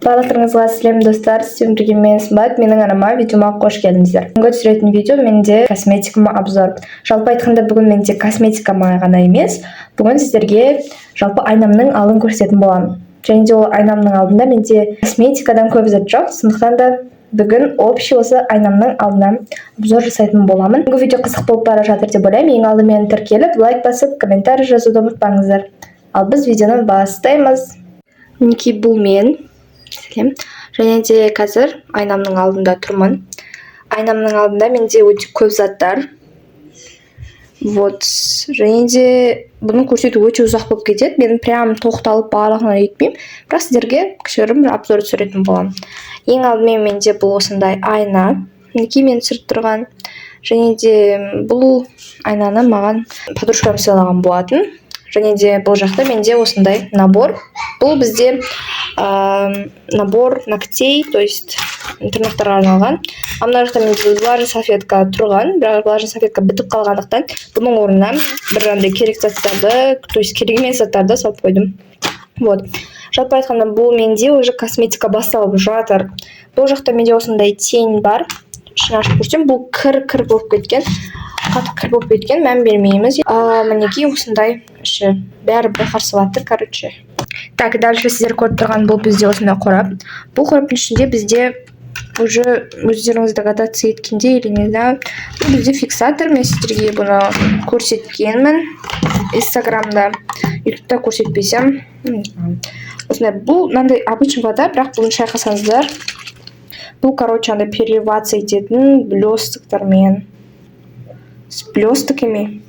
Барлықтарыңызға сәлем достар, сіздермен бірге мен Сымбат, менің арнама видеома қош келдіңіздер. Бүгінгі түсіретін видео менде косметикама обзор. Жалпы айтқанда бүгін менде косметикама ғана емес, бүгін сіздерге жалпы айнамның алдын көрсететін боламын. Және де ол айнамның алдында менде косметикадан көп зат жоқ, сондықтан да бүгін общий осы айнамның алдына обзор жасайтын боламын. Бүгінгі видео қызық болып бара жатыр деп ойлаймын. Ең алдымен тіркеліп, лайк басып, комментарий жазуды ұмытпаңыздар. Ал біз видеоны бастаймыз. Мінекей бұл мен. Сәлем. Және де қазір айнамның алдында тұрмын. Айнамның алдында менде өте көп заттар. Вот. Және де бұны көрсету өте ұзақ болып кетеді. Мен прям тоқталып барлығына етпеймін. Бірақ сіздерге кішігірім обзор түсіретін боламын. Ең алдымен менде бұл осындай айна. Мінекей мен түсіріп тұрған. Және де бұл айнаны маған подружкам сыйлаған болатын. Және де бұл жақта менде осындай набор. Бұл бізде набор ногтей, то есть тырнақтарға арналған. Мына жақта менде влажный салфетка тұрған, бірақ влажный салфетка бітіп қалғандықтан бұның орнына бір андай керек заттарды, то есть керек емес заттарды салып қойдым. Вот. Жалпы айтқанда бұл менде уже косметика басталып жатыр. Бұл жақта менде осындай тень бар. Ішін ашып көрсем, бұл кір болып кеткен. Қатты кір болып кеткен, мән бермейміз. Мінекей осындай іші бәрі бір қарсылаттыр, короче. Так, дальше сіздер көріп тұрған бұл бізде осындай қорап. Бұл қораптың ішінде бізде уже өздеріңіз догадаться еткендей, или не знаю, бізде фиксатор. Мен сіздерге бұны көрсеткенмін инстаграмда, ютубта көрсетпесем. Осындай, бұл мынандай обычный вода, бірақ бұны шайқасаңыздар, бұл, короче, андай переливаться ететін блестоктермен, с блестоками.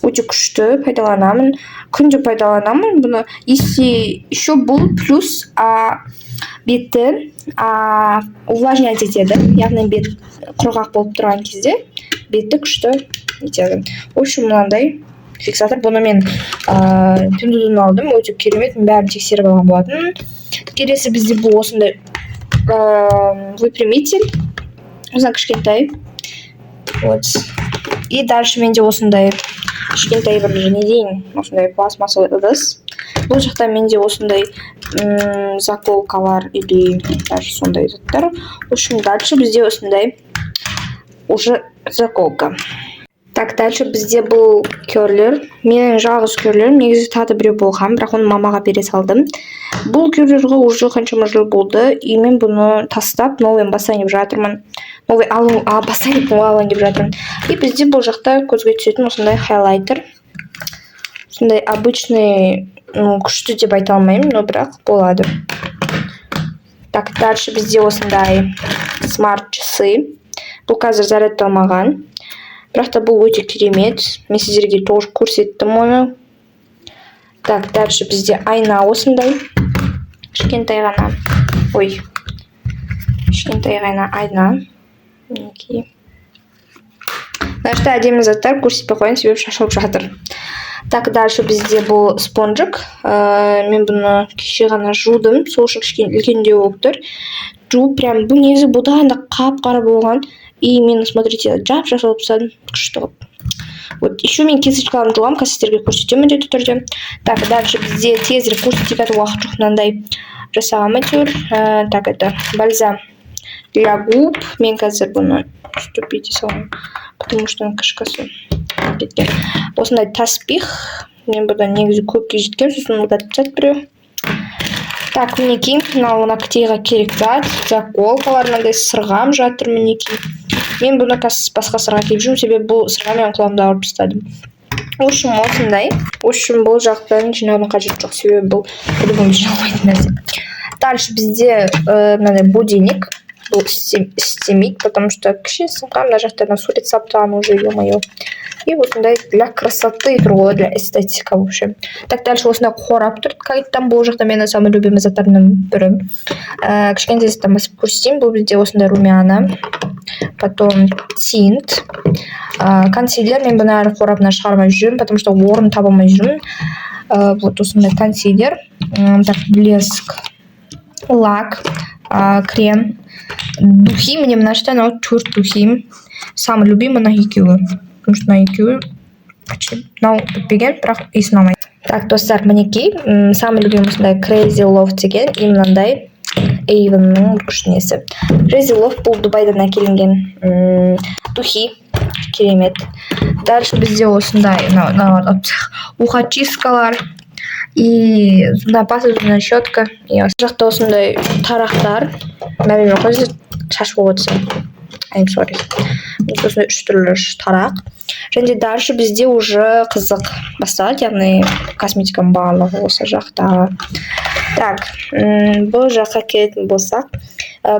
Өте күшті пайдаланамын, күнде пайдаланамын бұны. Еще бұл плюс бетті увлажнять етеді, яғни бет құрғақ болып тұрған кезде бетті күшті етеді. В общем, мынандай фиксатор. Бұны мен тіндуден алдым, өте керемет, бәрін тексеріп алған болатын. Келесі бізде бұл осындай выпрямитель, осындай кішкентай. Вот. И дальше менде осындай кішкентай бір не дейін, осындай пластмассовый ыдыс. Бұл жақта менде осындай заколкалар или даже сондай заттар. В общем, дальше бізде осындай уже заколка. Так, дальше бізде бұл керлер. Менің жалғыз керлерім, негізі тағы біреу болған, бірақ оны мамаға бере салдым. Бұл керлерге уже қаншама жыл болды, и мен бұны тастап, новый басайын деп жатырмын. Новый басайын алайын деп жатырмын. И бізде бұл жақта көзге түсетін осындай хайлайтер. Осындай обычный, күшті деп айта алмаймын, но бірақ болады. Так, дальше бізде осындай смарт часы. Бұл қазір зарядталмаған. Бірақ та бұл өте керемет. Мен сіздерге тоже көрсеттім оны. Так, дальше бізде айна осындай. Кішкентай ғана. Ой. Кішкентай ғана айна. Мінекей. Нашта әдемі заттар көрсетпей қойын, себебі шашылып жатыр. Так, дальше бізде бұл спонжик. Мен бұны кеше ғана жудым. Сол үшін үлкендеу болып тұр. Жуып прям бұл негізі бұдан да қап-қара болған. И мен, смотрите, жап-жап алып тастадым, күшті қылып. Вот, еще мен кесочкаларын жуамын, қазір сіздерге көрсетемін міндетті түрде. Так, дальше бізде тезірек көрсетіп уақыт жоқ, мынандай жасаған әйтеуір. Так, это бальзам для губ. Мен қазір бұны үстіп ете саламын, потому что он кішкасы кеткен. Осындай таспих. Мен бұдан негізі көпке жеткем, сосын ұлдатып тастады біреу. Так, мінекей, мынау ногтейға керек зат, заколкалар, мынандай сырғам жатыр мінекей. Мен бұны басқа сырға келіп жүрмін, себебі бұл сырға мен құлағымда ауырып тастадым. В общем, осындай. В общем, бұл жақтан жинаудың қажеті жоқ, себебі бұл по-любому жиналмайтын нәрсе. Дальше бізде мынандай будильник. Бұл стемик, потому что кішкене сынған, мына жақтардан сурет салып тұрған уже, ё-моё. И осындай для красоты тұрғылы, для эстетика, в общем. Так, дальше осындай қорап тұр. Там бұл жақта менің самый любимый заттарымның бірі. Кішкентай заттан басып көрсетейін. Бұл бізде осындай румяна. Потом тинт. Консилер. Мен бұны әрі қорабына шығармай жүрмін, потому что орын табылмай жүрмін. Вот осындай консилер. Так, блеск. Лак. Крем. Духи. Мне мына жақта анау 4 духи. Самый любимый на екеуі. Потому что на екеуі мынау бітпеген, бірақ иісін алмайды. Так, достар, мінекей. Самый любимый осындай Crazy Love деген, и мынандай Avon'ның күшті несі. Crazy Love бұл Дубайдан әкелінген духи. Керемет. Дальше бізде осындай ухачисткалар и зубная паста, зубная щетка. И жақта осындай тарақтар. Мәлім жоқ өзі шаш болып отырсын. I'm sorry. Осындай 3 түрлі тарақ. Және дальше бізде уже қызық басталады, яғни косметиканың барлығы осы жақта. Так, бұл жаққа келетін болсақ,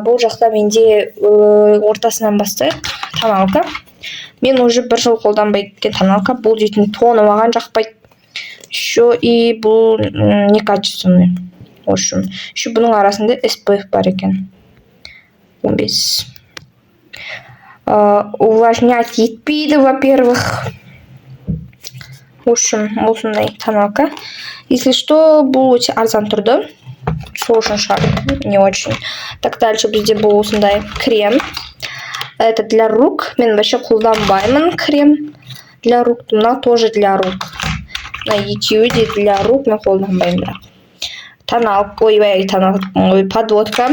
бұл жақта менде ортасынан бастайық тоналка. Мен уже бір жыл қолданбай кеткен тоналка. Бұл дейтін тоны маған жақпайды. Еще и бұл некачественный. В общем, еще бұның арасында SPF бар екен. 15. Увлажнять етпейді, во-первых. В общем, осындай тоналка. Если что, бұл өте арзан тұрды. Сол үшін шығар, не очень. Так, дальше бізде бұл осындай крем. Это для рук. Мен вообще қолданбаймын крем для рук. Мына тоже для рук. На екеуі де для рук мен қолданбаймын бірақ. Тоналка, ой, подводка.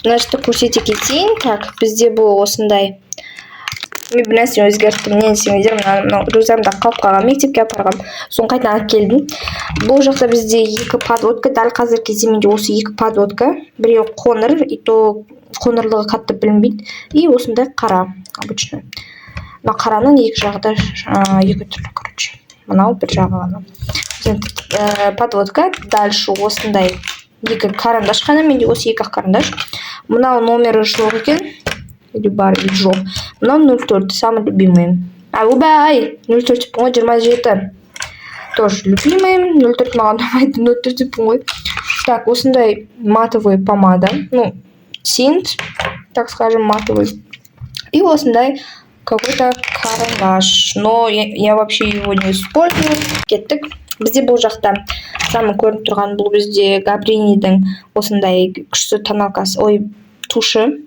Значит, көрсете кетейін. Так, бізде бұл осындай. Мен бір нәрсе өзгерттім. Не десеңіздер, мына рюкзагымда қалып қалған, мектепке апарғам. Соны қайтадан алып келдім. Бұл жақта бізде 2 подводка. Дәл қазір кезде менде осы 2 подводка. Біреу қоңыр, и то қоңырлығы қатты білінбейді. И осындай қара, обычно. Мына қараның екі жағы да 2 түрлі, короче. Мынау бір жағы ғана. Подводка. Дальше осындай 2 карандаш қана. Менде осы 2 карандаш. Мынау номері жоқ екен. Или бар, или жоқ. Мынау 04, самый любимый. Убай! 04 по 27. Тоже любимый. 04 маған ұнамайды, 04 по. Так, осындай матовый помада. Ну, тинт, так скажем, матовый. И осындай какой-то карандаш. Но я вообще его не использую. Кеттік. Бізде бұл жақта самый көрініп тұрған бұл бізде Габринидің осындай күшті тоналкасы, ой, туши.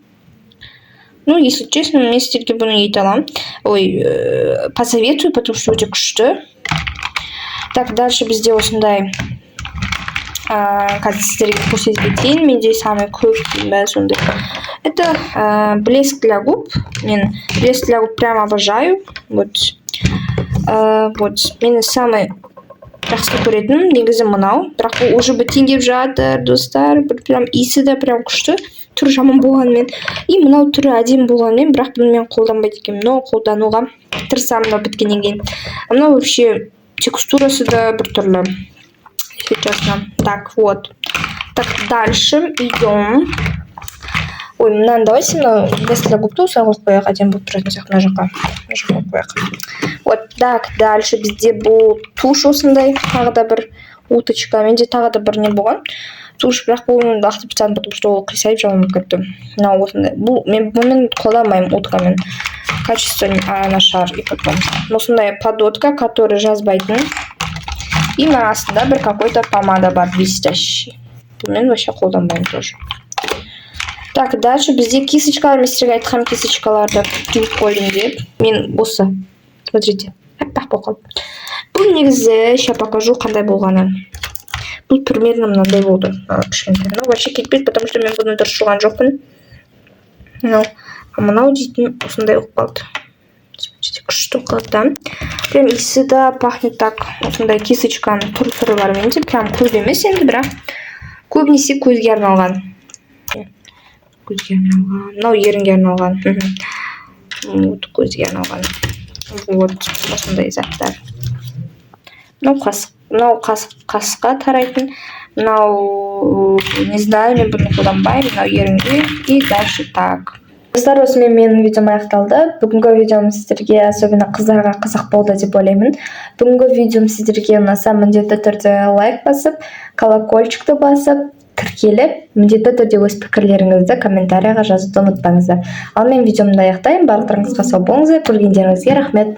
Ну, если честно, мен сіздерге бұны ете аламын. Ой, посоветую, потому что өте күшті. Так, дальше бізде осындай қазір сіздерге көрсетіп кетейін. Менде самый көп бәрі сондай. Это блеск для губ. Мен блеск для губ прям обожаю. Вот. Мен самый жақсы көретін негізі мынау. Бірақ бұл уже бітендеп жатыр, достар. Прям иісі де прям күшті. Түрі жаман болғанмен. И мынау түрі әдемі болғанмен, бірақ бұны мен қолданбайды екенмін. Но қолдануға тырысамын мынау біткеннен кейін. Мынау вообще текстурасы да бір түрлі. Если честно. Так, вот. Так, дальше идем. Ой, мынаны давайте мынау блеск для губты осылай қойып қояйық. Әдемі болып тұратын сияқты мына жаққа. Мына жаққа қойып қояйық. Вот, так, дальше бізде бұл туш осындай. Тағы да бір уточка. Менде тағы да бір не болған. Туш, бірақ бұл лақтып тастадым, потому что ол қисайып жаман болып кетті. Мынау осындай. Бұл мен бұны қолданбаймын уткамен. Качество нашар. И потом. Осындай подводка, который жазбайтын. И мына астында бір какой-то помада бар, блестящий. Мен вообще қолданбаймын тоже. Так, дальше бізде кисочкалар, мен сіздерге айтқан кисочкаларды жуып қойдым деп. Мен осы. Смотрите. Аппақ болып қалды. Бұл негізі, сейчас покажу қандай болғанын. Бұл примерно мынандай болды. Но вообще кетпейді, потому что мен бұны дұрыс жуған жоқпын. Мынау дейтін осындай болып қалды. Смотрите, күшті қалды. Прям иісі да пахнет так. Осындай кисочканың түрі бар менде. Прям көп емес енді, бірақ көбінесе көзге арналған. Көзге арналған. Мынау ерінге арналған. Вот, көзге арналған. Вот, осындай заттар. Мынау қасқа тарайтын. Мынау, не знаю, мен бұны қолданбаймын. Мынау ерінге. И дальше так. Достар, осымен менің видеом аяқталды. Бүгінгі видеом сіздерге, особенно қыздарға қызық болды деп ойлаймын. Бүгінгі видеом сіздерге ұнаса, міндетті түрде лайк басып, колокольчикті басып, тіркеліп, міндетті түрде өз пікірлеріңізді комментарияға жазуды ұмытпаңыздар. Ал мен видеомды аяқтаймын. Барлықтарыңызға сау болыңыздар. Көргендеріңізге рахмет.